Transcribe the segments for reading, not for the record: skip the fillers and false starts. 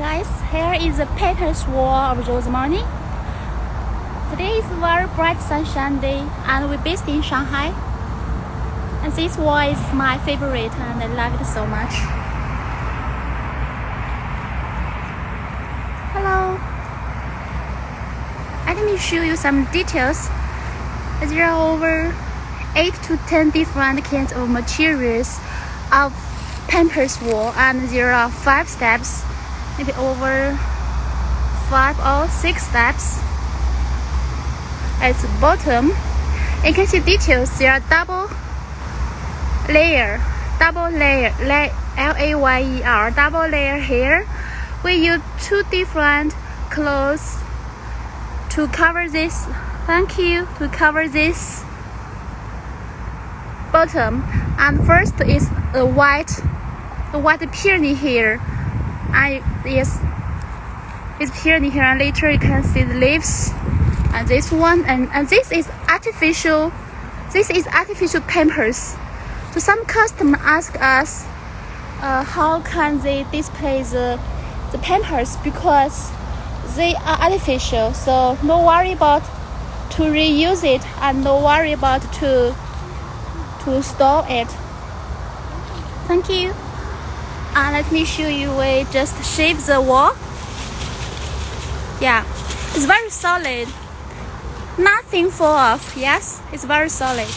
guys, here is the Pampas Wall of RoseMorning. Today is a very bright sunshine day and we're based in Shanghai. And this wall is my favorite and I love it so much. Hello. Let me show you some details. There are over 8 to 10 different kinds of materials of Pampas Wall, and there are 5 steps, maybe over 5 or 6 steps. At the bottom, you can see details. There are double layer, L-A-Y-E-R, double layer here. We use 2 different cloths to cover this. Thank you, to cover this bottom. And first is the white peony here. Yes, it's peony here, and later you can see the leaves. And this one, and this is artificial. This is artificial pampers. So some customers ask us, how can they display the pampers, because they are artificial. So no worry about to reuse it, and no worry about to store it. Thank you. And let me show you. We just shape the wall. Yeah, it's very solid. Nothing fall off. Yes, it's very solid.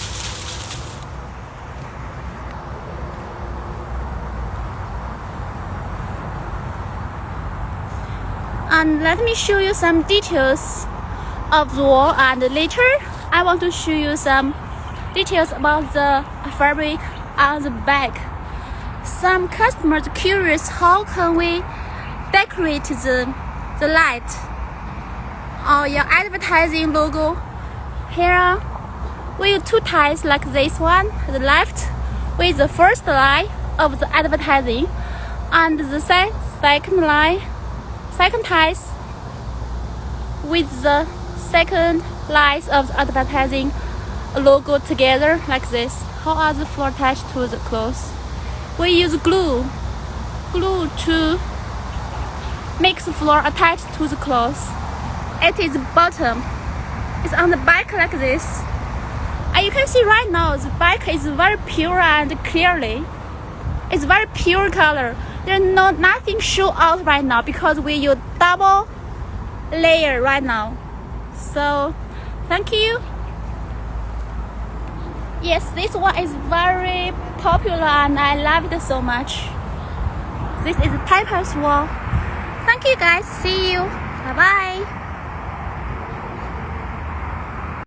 And let me show you some details of the wall, and later I want to show you some details about the fabric on the back. Some customers curious, how can we decorate the light or your advertising logo? Here we use 2 ties like this one, the left with the first line of the advertising, and the second ties with the second lines of the advertising logo together like this. How are the floor attached to the clothes? We use glue to make the floor attached to the clothes. It is bottom. It's on the back like this. And you can see right now the back is very pure and clearly. It's very pure color. There's nothing show out right now because we use double layer right now. So thank you. Yes, this one is very popular and I love it so much. This is Pampas Wall. Thank you guys. See you. Bye bye.